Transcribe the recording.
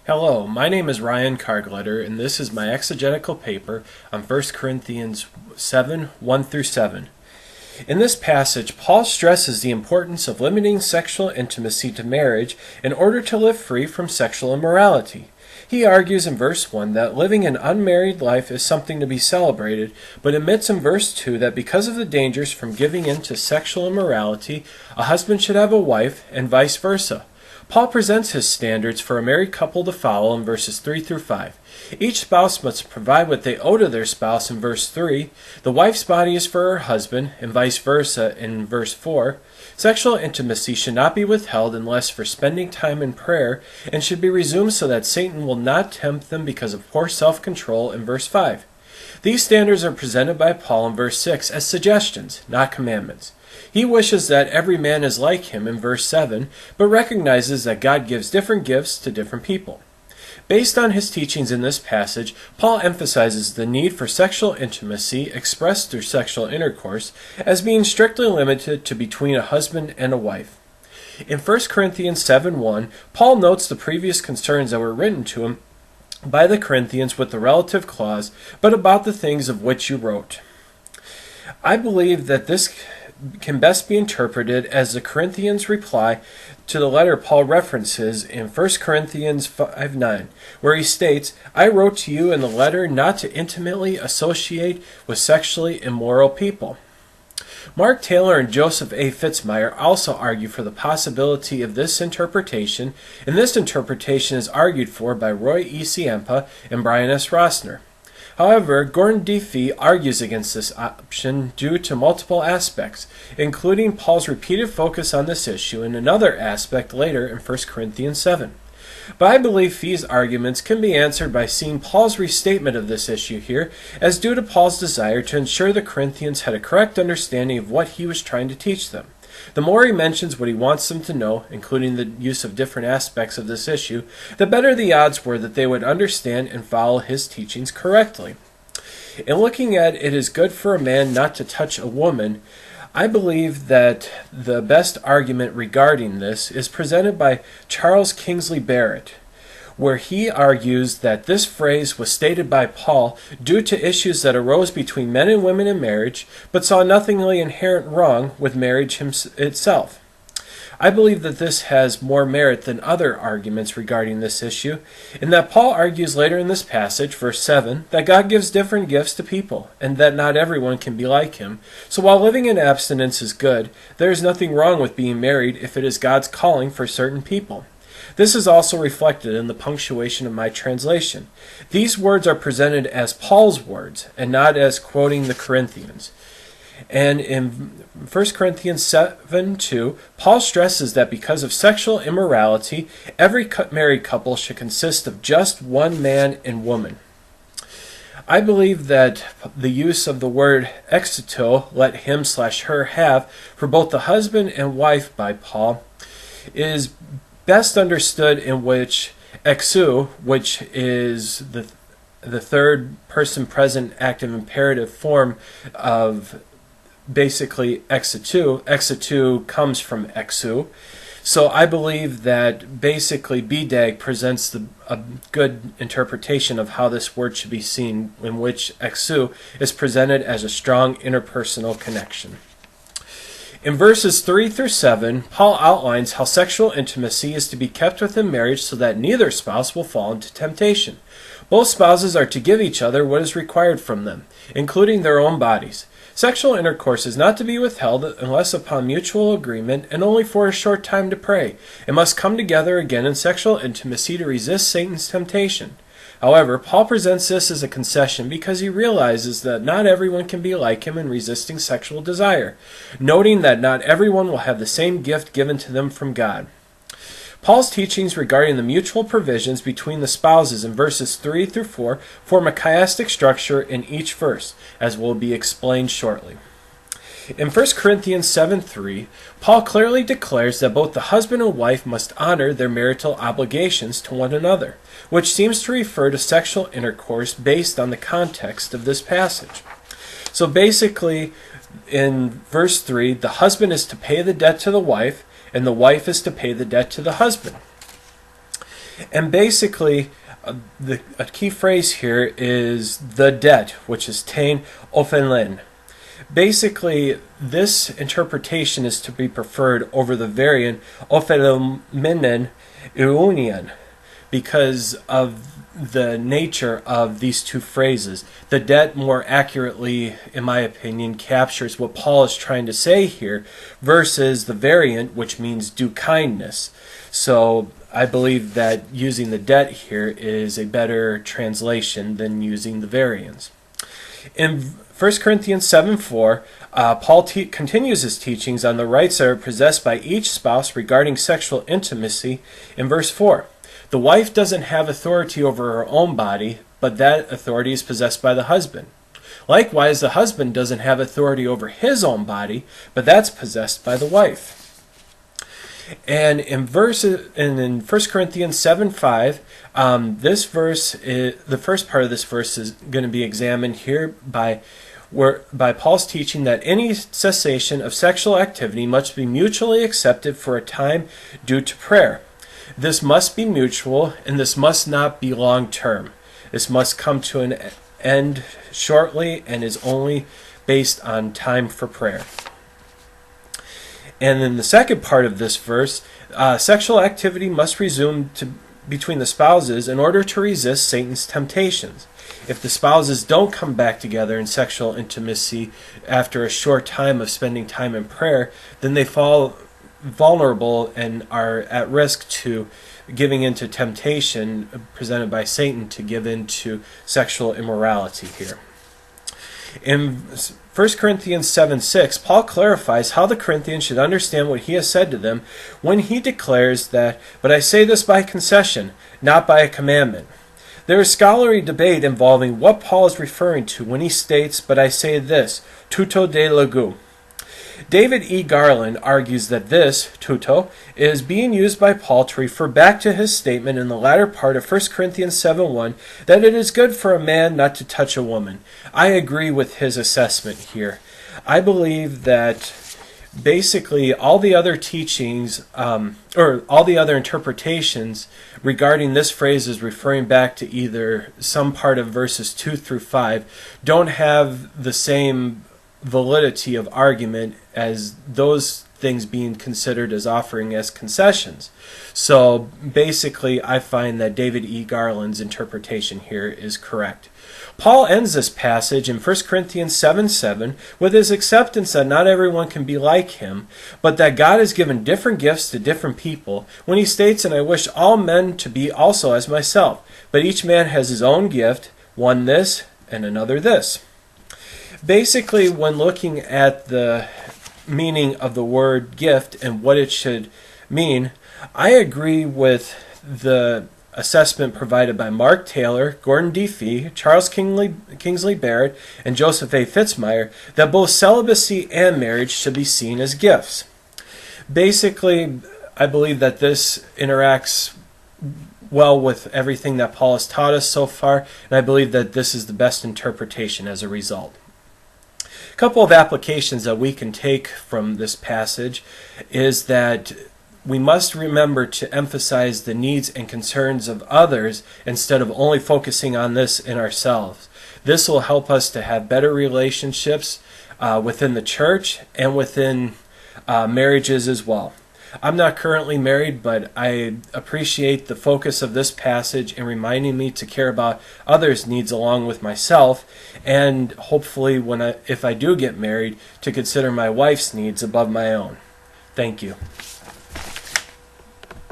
Hello, my name is Ryan Cargletter, and this is my exegetical paper on 1 Corinthians 7, 1 through 7. In this passage, Paul stresses the importance of limiting sexual intimacy to marriage in order to live free from sexual immorality. He argues in verse 1 that living an unmarried life is something to be celebrated, but admits in verse 2 that because of the dangers from giving in to sexual immorality, a husband should have a wife, and vice versa. Paul presents his standards for a married couple to follow in verses 3 through 5. Each spouse must provide what they owe to their spouse in verse 3. The wife's body is for her husband, and vice versa in verse 4. Sexual intimacy should not be withheld unless for spending time in prayer, and should be resumed so that Satan will not tempt them because of poor self-control in verse 5. These standards are presented by Paul in verse 6 as suggestions, not commandments. He wishes that every man is like him in verse 7, but recognizes that God gives different gifts to different people. Based on his teachings in this passage, Paul emphasizes the need for sexual intimacy expressed through sexual intercourse as being strictly limited to between a husband and a wife. In 1 Corinthians 7:1, Paul notes the previous concerns that were written to him by the Corinthians with the relative clause, but about the things of which you wrote. I believe that this can best be interpreted as the Corinthians' reply to the letter Paul references in 1 Corinthians 5:9, where he states, I wrote to you in the letter not to intimately associate with sexually immoral people. Mark Taylor and Joseph A. Fitzmyer also argue for the possibility of this interpretation, and this interpretation is argued for by Roy E. Ciampa and Brian S. Rossner. However, Gordon D. Fee argues against this option due to multiple aspects, including Paul's repeated focus on this issue and another aspect later in 1 Corinthians 7. But I believe Fee's arguments can be answered by seeing Paul's restatement of this issue here as due to Paul's desire to ensure the Corinthians had a correct understanding of what he was trying to teach them. The more he mentions what he wants them to know, including the use of different aspects of this issue, the better the odds were that they would understand and follow his teachings correctly. In looking at it is good for a man not to touch a woman, I believe that the best argument regarding this is presented by Charles Kingsley Barrett, where he argues that this phrase was stated by Paul due to issues that arose between men and women in marriage, but saw nothingly inherent wrong with marriage itself. I believe that this has more merit than other arguments regarding this issue, in that Paul argues later in this passage, verse 7, that God gives different gifts to people, and that not everyone can be like him. So while living in abstinence is good, there is nothing wrong with being married if it is God's calling for certain people. This is also reflected in the punctuation of my translation. These words are presented as Paul's words, and not as quoting the Corinthians. And in 1 Corinthians 7:2, Paul stresses that because of sexual immorality, every married couple should consist of just one man and woman. I believe that the use of the word exeto, let him/her have, for both the husband and wife by Paul, is best understood in which exu, which is the third person present active imperative form of basically exitu comes from exu. So I believe that basically BDAG presents a good interpretation of how this word should be seen, in which exu is presented as a strong interpersonal connection. In verses 3 through 7, Paul outlines how sexual intimacy is to be kept within marriage so that neither spouse will fall into temptation. Both spouses are to give each other what is required from them, including their own bodies. Sexual intercourse is not to be withheld unless upon mutual agreement and only for a short time to pray. It must come together again in sexual intimacy to resist Satan's temptation. However, Paul presents this as a concession because he realizes that not everyone can be like him in resisting sexual desire, noting that not everyone will have the same gift given to them from God. Paul's teachings regarding the mutual provisions between the spouses in verses 3 through 4 form a chiastic structure in each verse, as will be explained shortly. In 1 Corinthians 7:3, Paul clearly declares that both the husband and wife must honor their marital obligations to one another, which seems to refer to sexual intercourse based on the context of this passage. So basically, in verse 3, the husband is to pay the debt to the wife, and the wife is to pay the debt to the husband. And basically, a key phrase here is the debt, which is tein ophenlen. Basically, this interpretation is to be preferred over the variant ophelomenen iunion because of the nature of these two phrases. The debt more accurately, in my opinion, captures what Paul is trying to say here versus the variant, which means do kindness. So I believe that using the debt here is a better translation than using the variants. In 1 Corinthians 7:4, Paul continues his teachings on the rights that are possessed by each spouse regarding sexual intimacy in verse 4. The wife doesn't have authority over her own body, but that authority is possessed by the husband. Likewise, the husband doesn't have authority over his own body, but that's possessed by the wife. And in 1 Corinthians 7:5, this verse, the first part of this verse is going to be examined here by Paul's teaching that any cessation of sexual activity must be mutually accepted for a time due to prayer. This must be mutual, and this must not be long-term. This must come to an end shortly and is only based on time for prayer. And in the second part of this verse, sexual activity must resume between the spouses in order to resist Satan's temptations. If the spouses don't come back together in sexual intimacy after a short time of spending time in prayer, then they fall vulnerable and are at risk to giving into temptation presented by Satan to give into sexual immorality here. In 1 Corinthians 7:6, Paul clarifies how the Corinthians should understand what he has said to them when he declares that, "But I say this by concession, not by a commandment." There is scholarly debate involving what Paul is referring to when he states, "But I say this, tuto de legu." David E. Garland argues that this, tuto, is being used by Paul to refer back to his statement in the latter part of 1 Corinthians 7:1 that it is good for a man not to touch a woman. I agree with his assessment here. I believe that basically all the other teachings, or all the other interpretations regarding this phrase is referring back to either some part of verses 2 through 5, don't have the same validity of argument as those things being considered as offering as concessions. So basically I find that David E. Garland's interpretation here is correct. Paul ends this passage in 1 Corinthians 7:7 with his acceptance that not everyone can be like him, but that God has given different gifts to different people, when he states, "And I wish all men to be also as myself, but each man has his own gift, one this and another this." Basically, when looking at the meaning of the word gift and what it should mean, I agree with the assessment provided by Mark Taylor, Gordon D. Fee, Charles Kingsley Barrett, and Joseph A. Fitzmyer that both celibacy and marriage should be seen as gifts. Basically, I believe that this interacts well with everything that Paul has taught us so far, and I believe that this is the best interpretation as a result. A couple of applications that we can take from this passage is that we must remember to emphasize the needs and concerns of others instead of only focusing on this in ourselves. This will help us to have better relationships within the church and within marriages as well. I'm not currently married, but I appreciate the focus of this passage in reminding me to care about others' needs along with myself, and hopefully if I do get married, to consider my wife's needs above my own. Thank you.